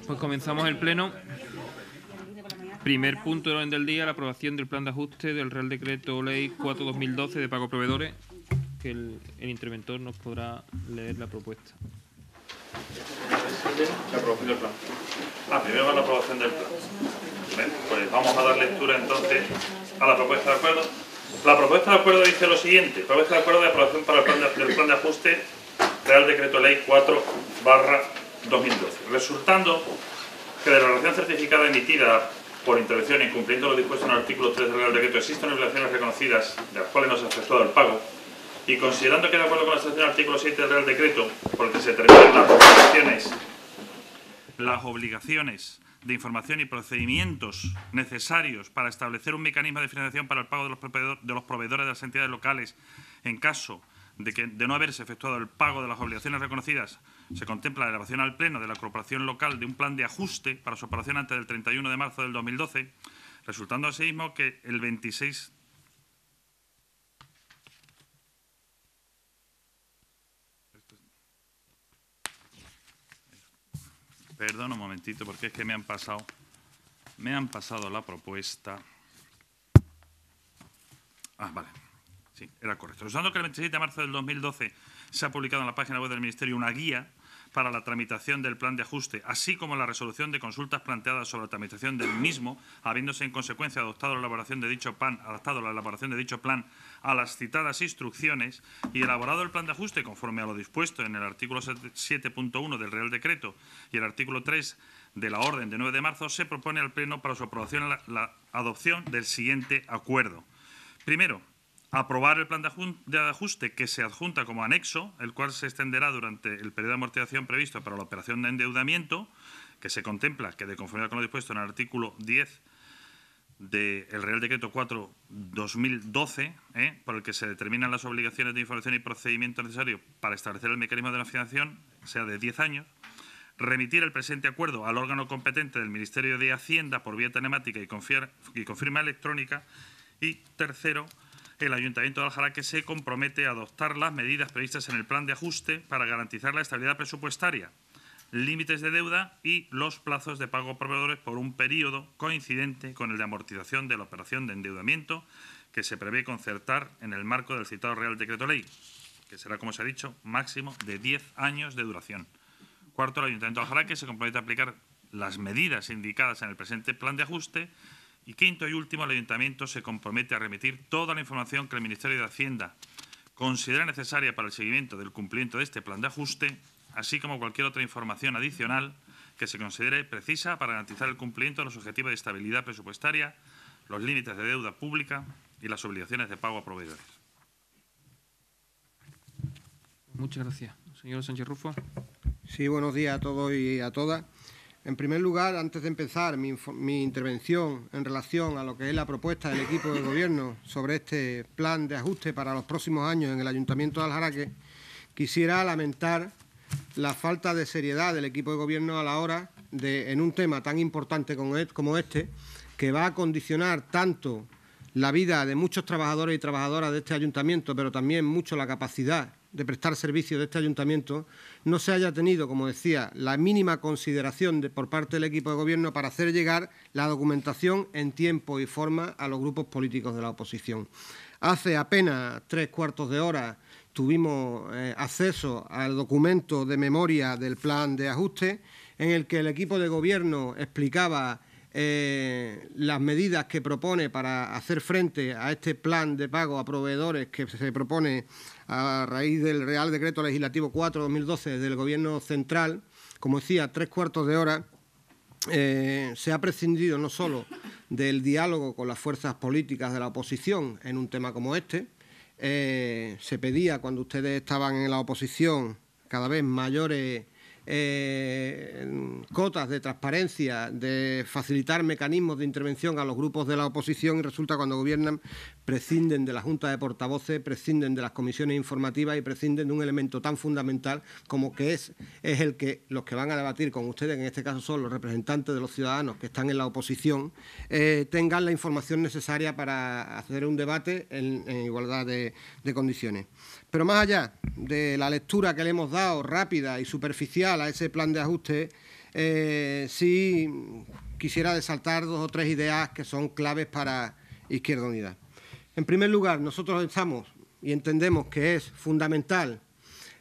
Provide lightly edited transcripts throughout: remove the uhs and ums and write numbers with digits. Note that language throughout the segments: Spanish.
Pues comenzamos el pleno. Primer punto del orden del día, la aprobación del plan de ajuste del Real Decreto Ley 4/2012 de pago a proveedores, que el interventor nos podrá leer la propuesta. La aprobación del plan. Primero va la aprobación del plan. Bien, pues vamos a dar lectura entonces a la propuesta de acuerdo. La propuesta de acuerdo dice lo siguiente: propuesta de acuerdo de aprobación para el plan de ajuste Real Decreto Ley 4/2012. Resultando que de la relación certificada emitida por intervención y cumpliendo lo dispuesto en el artículo 3 del Real Decreto existen obligaciones reconocidas de las cuales no se ha efectuado el pago, y considerando que de acuerdo con la estación del artículo 7 del Real Decreto, por el que se determinan las obligaciones de información y procedimientos necesarios para establecer un mecanismo de financiación para el pago de los proveedores de las entidades locales en caso de no haberse efectuado el pago de las obligaciones reconocidas, se contempla la elevación al Pleno de la Corporación Local de un plan de ajuste para su operación antes del 31 de marzo del 2012, resultando asimismo que el 26... Perdón un momentito, porque es que me han pasado la propuesta. Vale. Sí, era correcto. Resultando que el 27 de marzo del 2012 se ha publicado en la página web del Ministerio una guía para la tramitación del plan de ajuste, así como la resolución de consultas planteadas sobre la tramitación del mismo, habiéndose en consecuencia adaptado la elaboración de dicho plan a las citadas instrucciones y elaborado el plan de ajuste conforme a lo dispuesto en el artículo 7.1 del Real Decreto y el artículo 3 de la orden de 9 de marzo, se propone al Pleno para su aprobación la adopción del siguiente acuerdo. Primero, aprobar el plan de ajuste que se adjunta como anexo, el cual se extenderá durante el periodo de amortización previsto para la operación de endeudamiento, que se contempla que, de conformidad con lo dispuesto en el artículo 10 del Real Decreto 4/2012, por el que se determinan las obligaciones de información y procedimiento necesario para establecer el mecanismo de la financiación, sea de 10 años, remitir el presente acuerdo al órgano competente del Ministerio de Hacienda por vía telemática y confirma electrónica, y tercero, el Ayuntamiento de Aljaraque se compromete a adoptar las medidas previstas en el plan de ajuste para garantizar la estabilidad presupuestaria, límites de deuda y los plazos de pago a proveedores por un periodo coincidente con el de amortización de la operación de endeudamiento que se prevé concertar en el marco del citado Real Decreto Ley, que será, como se ha dicho, máximo de 10 años de duración. Cuarto, el Ayuntamiento de Aljaraque se compromete a aplicar las medidas indicadas en el presente plan de ajuste. Y quinto y último, el Ayuntamiento se compromete a remitir toda la información que el Ministerio de Hacienda considere necesaria para el seguimiento del cumplimiento de este plan de ajuste, así como cualquier otra información adicional que se considere precisa para garantizar el cumplimiento de los objetivos de estabilidad presupuestaria, los límites de deuda pública y las obligaciones de pago a proveedores. Muchas gracias. Señor Sánchez Rufo. Sí, buenos días a todos y a todas. En primer lugar, antes de empezar mi intervención en relación a lo que es la propuesta del equipo de gobierno sobre este plan de ajuste para los próximos años en el Ayuntamiento de Aljaraque, quisiera lamentar la falta de seriedad del equipo de gobierno a la hora de, en un tema tan importante como este, que va a condicionar tanto la vida de muchos trabajadores y trabajadoras de este ayuntamiento, pero también mucho la capacidad de prestar servicios de este ayuntamiento, no se haya tenido, como decía, la mínima consideración por parte del equipo de gobierno para hacer llegar la documentación en tiempo y forma a los grupos políticos de la oposición. Hace apenas 3/4 de hora tuvimos acceso al documento de memoria del plan de ajuste, en el que el equipo de gobierno explicaba las medidas que propone para hacer frente a este plan de pago a proveedores que se propone a raíz del Real Decreto Legislativo 4/2012 del Gobierno Central. Como decía, 3/4 de hora. Se ha prescindido no solo del diálogo con las fuerzas políticas de la oposición en un tema como este. Se pedía, cuando ustedes estaban en la oposición, cada vez mayores cotas de transparencia, de facilitar mecanismos de intervención a los grupos de la oposición, y resulta cuando gobiernan prescinden de la Junta de Portavoces, prescinden de las comisiones informativas y prescinden de un elemento tan fundamental como que es el que los que van a debatir con ustedes, en este caso son los representantes de los ciudadanos que están en la oposición, tengan la información necesaria para hacer un debate en igualdad de condiciones. Pero más allá de la lectura que le hemos dado rápida y superficial a ese plan de ajuste, sí quisiera resaltar 2 o 3 ideas que son claves para Izquierda Unida. En primer lugar, nosotros estamos y entendemos que es fundamental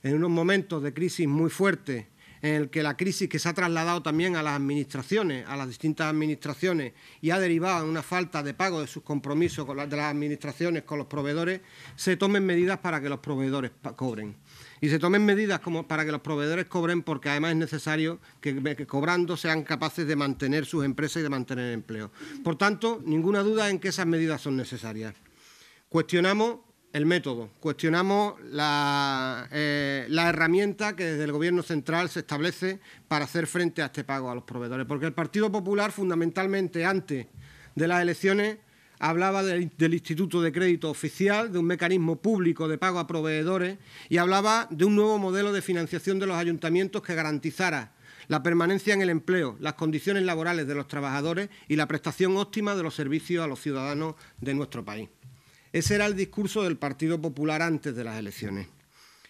en unos momentos de crisis muy fuertes, en el que la crisis que se ha trasladado también a las administraciones, a las distintas administraciones, y ha derivado en una falta de pago de sus compromisos de las administraciones con los proveedores, se tomen medidas para que los proveedores cobren. Y se tomen medidas para que los proveedores cobren, porque además es necesario que cobrando sean capaces de mantener sus empresas y de mantener el empleo. Por tanto, ninguna duda en que esas medidas son necesarias. Cuestionamos el método, cuestionamos la herramienta que desde el Gobierno central se establece para hacer frente a este pago a los proveedores, porque el Partido Popular, fundamentalmente antes de las elecciones, hablaba del Instituto de Crédito Oficial, de un mecanismo público de pago a proveedores, y hablaba de un nuevo modelo de financiación de los ayuntamientos que garantizara la permanencia en el empleo, las condiciones laborales de los trabajadores y la prestación óptima de los servicios a los ciudadanos de nuestro país. Ese era el discurso del Partido Popular antes de las elecciones.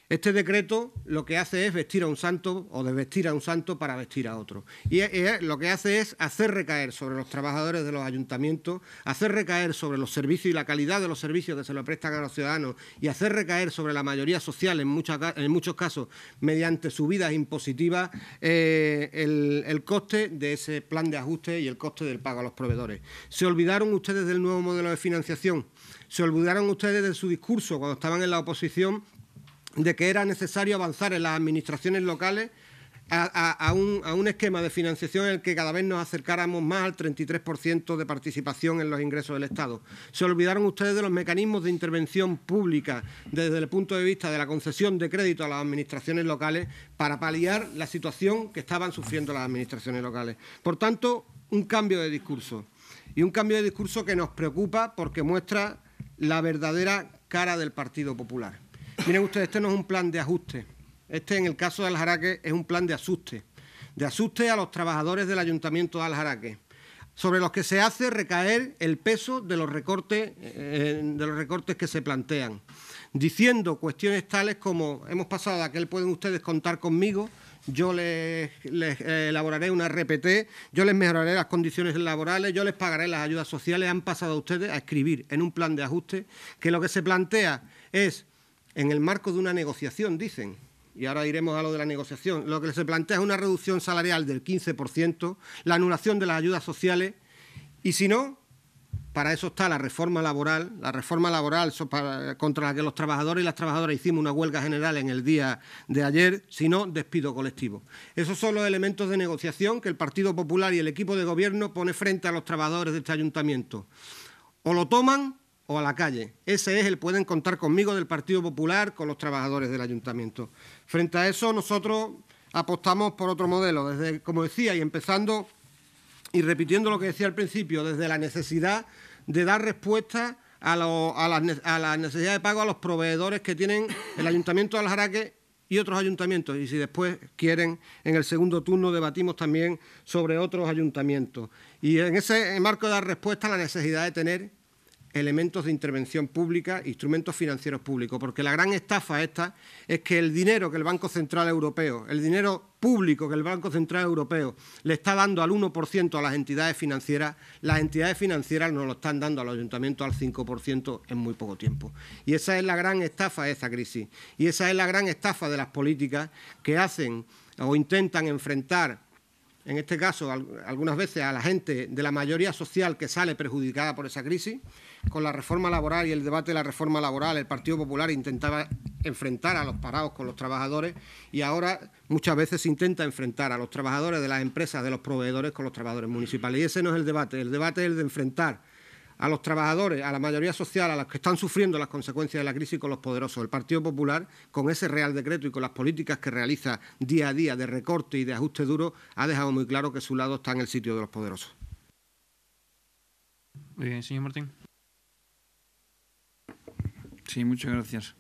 Este decreto lo que hace es vestir a un santo o desvestir a un santo para vestir a otro. Y lo que hace es hacer recaer sobre los trabajadores de los ayuntamientos, hacer recaer sobre los servicios y la calidad de los servicios que se le prestan a los ciudadanos y hacer recaer sobre la mayoría social, en muchos casos, mediante subidas impositivas, el coste de ese plan de ajuste y el coste del pago a los proveedores. ¿Se olvidaron ustedes del nuevo modelo de financiación? ¿Se olvidaron ustedes de su discurso cuando estaban en la oposición de que era necesario avanzar en las administraciones locales a un esquema de financiación en el que cada vez nos acercáramos más al 33% de participación en los ingresos del Estado? ¿Se olvidaron ustedes de los mecanismos de intervención pública desde el punto de vista de la concesión de crédito a las administraciones locales para paliar la situación que estaban sufriendo las administraciones locales? Por tanto, un cambio de discurso. Y un cambio de discurso que nos preocupa porque muestra la verdadera cara del Partido Popular. Miren ustedes, este no es un plan de ajuste. Este, en el caso de Aljaraque, es un plan de asuste a los trabajadores del Ayuntamiento de Aljaraque, sobre los que se hace recaer el peso de los recortes que se plantean, diciendo cuestiones tales como: hemos pasado de aquel pueden ustedes contar conmigo, yo les elaboraré una RPT, yo les mejoraré las condiciones laborales, yo les pagaré las ayudas sociales. Han pasado ustedes a escribir en un plan de ajuste que lo que se plantea es, en el marco de una negociación, dicen, y ahora iremos a lo de la negociación, lo que se plantea es una reducción salarial del 15%, la anulación de las ayudas sociales, y si no, para eso está la reforma laboral contra la que los trabajadores y las trabajadoras hicimos una huelga general en el día de ayer, si no, despido colectivo. Esos son los elementos de negociación que el Partido Popular y el equipo de gobierno pone frente a los trabajadores de este ayuntamiento. O lo toman o a la calle. Ese es el pueden contar conmigo del Partido Popular con los trabajadores del ayuntamiento. Frente a eso, nosotros apostamos por otro modelo, desde, como decía, y empezando y repitiendo lo que decía al principio, desde la necesidad de dar respuesta a la necesidad de pago a los proveedores que tienen el Ayuntamiento de Aljaraque y otros ayuntamientos. Y si después quieren, en el segundo turno debatimos también sobre otros ayuntamientos. Y en ese marco de dar respuesta a la necesidad de tener elementos de intervención pública, instrumentos financieros públicos, porque la gran estafa esta es que el dinero que el Banco Central Europeo, el dinero público que el Banco Central Europeo le está dando al 1% a las entidades financieras, las entidades financieras nos lo están dando a los ayuntamientos al 5% en muy poco tiempo. Y esa es la gran estafa de esta crisis. Y esa es la gran estafa de las políticas que hacen o intentan enfrentar, en este caso, algunas veces a la gente de la mayoría social que sale perjudicada por esa crisis. Con la reforma laboral y el debate de la reforma laboral, el Partido Popular intentaba enfrentar a los parados con los trabajadores y ahora muchas veces se intenta enfrentar a los trabajadores de las empresas, de los proveedores, con los trabajadores municipales. Y ese no es el debate es el de enfrentar a los trabajadores, a la mayoría social, a los que están sufriendo las consecuencias de la crisis con los poderosos. El Partido Popular, con ese Real Decreto y con las políticas que realiza día a día de recorte y de ajuste duro, ha dejado muy claro que su lado está en el sitio de los poderosos. Muy bien, señor Martín. Sí, muchas gracias.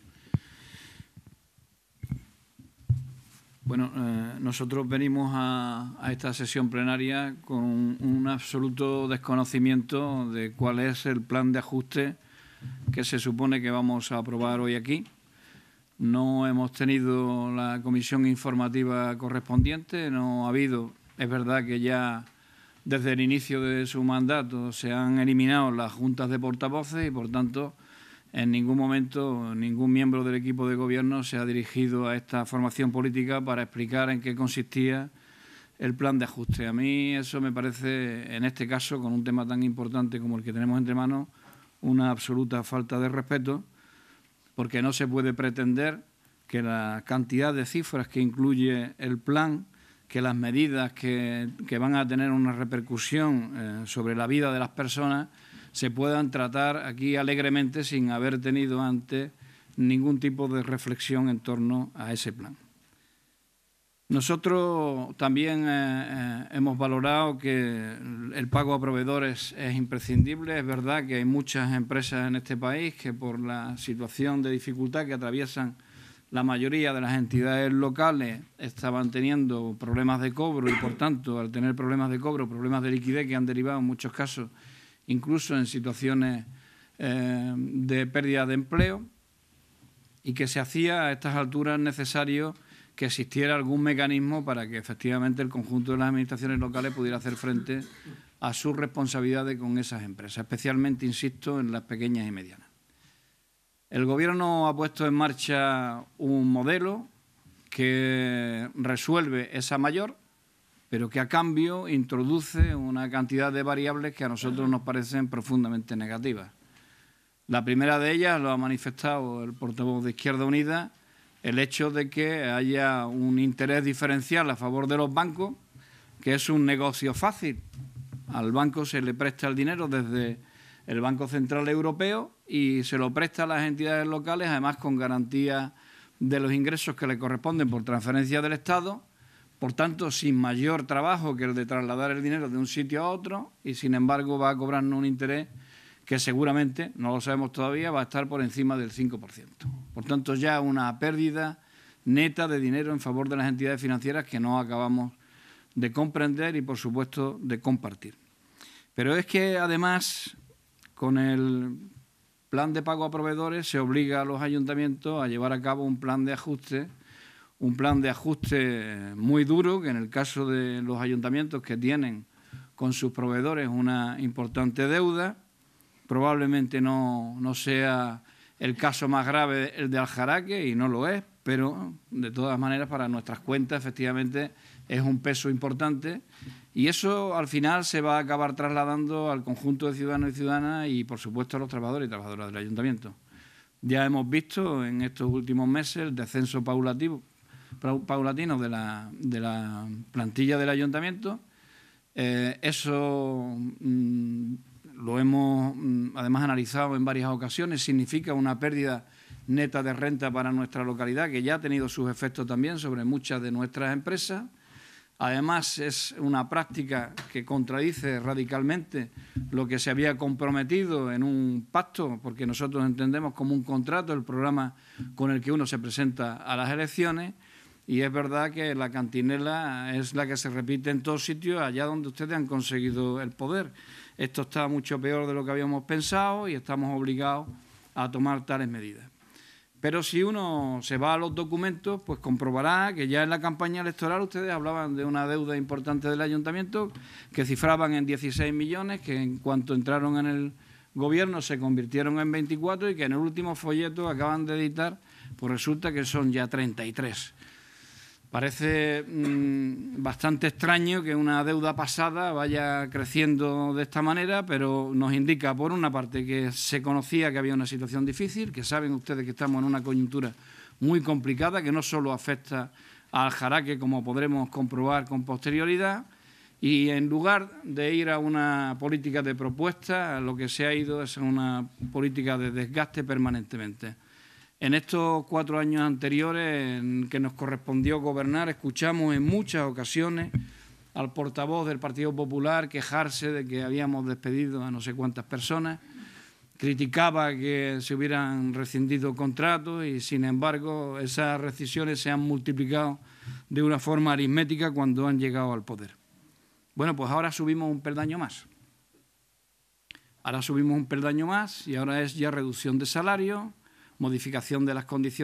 Bueno, nosotros venimos a esta sesión plenaria con un absoluto desconocimiento de cuál es el plan de ajuste que se supone que vamos a aprobar hoy aquí. No hemos tenido la comisión informativa correspondiente, no ha habido Es verdad que ya desde el inicio de su mandato se han eliminado las juntas de portavoces y, por tanto, en ningún momento ningún miembro del equipo de gobierno se ha dirigido a esta formación política para explicar en qué consistía el plan de ajuste. A mí eso me parece, en este caso, con un tema tan importante como el que tenemos entre manos, una absoluta falta de respeto, porque no se puede pretender que la cantidad de cifras que incluye el plan, que las medidas que van a tener una repercusión sobre la vida de las personas se puedan tratar aquí alegremente sin haber tenido antes ningún tipo de reflexión en torno a ese plan. Nosotros también hemos valorado que el pago a proveedores es imprescindible. Es verdad que hay muchas empresas en este país que, por la situación de dificultad que atraviesan la mayoría de las entidades locales, estaban teniendo problemas de cobro y, por tanto, al tener problemas de cobro, problemas de liquidez que han derivado en muchos casos incluso en situaciones de pérdida de empleo, y que se hacía a estas alturas necesario que existiera algún mecanismo para que efectivamente el conjunto de las administraciones locales pudiera hacer frente a sus responsabilidades con esas empresas, especialmente, insisto, en las pequeñas y medianas. El Gobierno ha puesto en marcha un modelo que resuelve esa mayor, pero que a cambio introduce una cantidad de variables que a nosotros nos parecen profundamente negativas. La primera de ellas lo ha manifestado el portavoz de Izquierda Unida, el hecho de que haya un interés diferencial a favor de los bancos, que es un negocio fácil. Al banco se le presta el dinero desde el Banco Central Europeo y se lo presta a las entidades locales, además con garantía de los ingresos que le corresponden por transferencia del Estado, por tanto, sin mayor trabajo que el de trasladar el dinero de un sitio a otro, y sin embargo va a cobrarnos un interés que seguramente, no lo sabemos todavía, va a estar por encima del 5%. Por tanto, ya una pérdida neta de dinero en favor de las entidades financieras que no acabamos de comprender y, por supuesto, de compartir. Pero es que, además, con el plan de pago a proveedores se obliga a los ayuntamientos a llevar a cabo un plan de ajuste muy duro, que en el caso de los ayuntamientos que tienen con sus proveedores una importante deuda, probablemente no sea el caso más grave el de Aljaraque, y no lo es, pero de todas maneras para nuestras cuentas efectivamente es un peso importante, y eso al final se va a acabar trasladando al conjunto de ciudadanos y ciudadanas y, por supuesto, a los trabajadores y trabajadoras del ayuntamiento. Ya hemos visto en estos últimos meses el descenso paulatino de la plantilla del ayuntamiento. Eso lo hemos además analizado en varias ocasiones. Significa una pérdida neta de renta para nuestra localidad, que ya ha tenido sus efectos también sobre muchas de nuestras empresas. Además, es una práctica que contradice radicalmente lo que se había comprometido en un pacto, porque nosotros entendemos como un contrato el programa con el que uno se presenta a las elecciones. Y es verdad que la cantinela es la que se repite en todos sitios, allá donde ustedes han conseguido el poder. Esto está mucho peor de lo que habíamos pensado y estamos obligados a tomar tales medidas. Pero si uno se va a los documentos, pues comprobará que ya en la campaña electoral ustedes hablaban de una deuda importante del ayuntamiento que cifraban en 16 millones, que en cuanto entraron en el gobierno se convirtieron en 24 y que en el último folleto acaban de editar, pues resulta que son ya 33. Parece bastante extraño que una deuda pasada vaya creciendo de esta manera, pero nos indica, por una parte, que se conocía que había una situación difícil, que saben ustedes que estamos en una coyuntura muy complicada, que no solo afecta a Aljaraque, como podremos comprobar con posterioridad, y en lugar de ir a una política de propuesta, lo que se ha ido es a una política de desgaste permanentemente. En estos 4 años anteriores en que nos correspondió gobernar, escuchamos en muchas ocasiones al portavoz del Partido Popular quejarse de que habíamos despedido a no sé cuántas personas, criticaba que se hubieran rescindido contratos y, sin embargo, esas rescisiones se han multiplicado de una forma aritmética cuando han llegado al poder. Bueno, pues ahora subimos un peldaño más. Ahora subimos un peldaño más y ahora es ya reducción de salario, modificación de las condiciones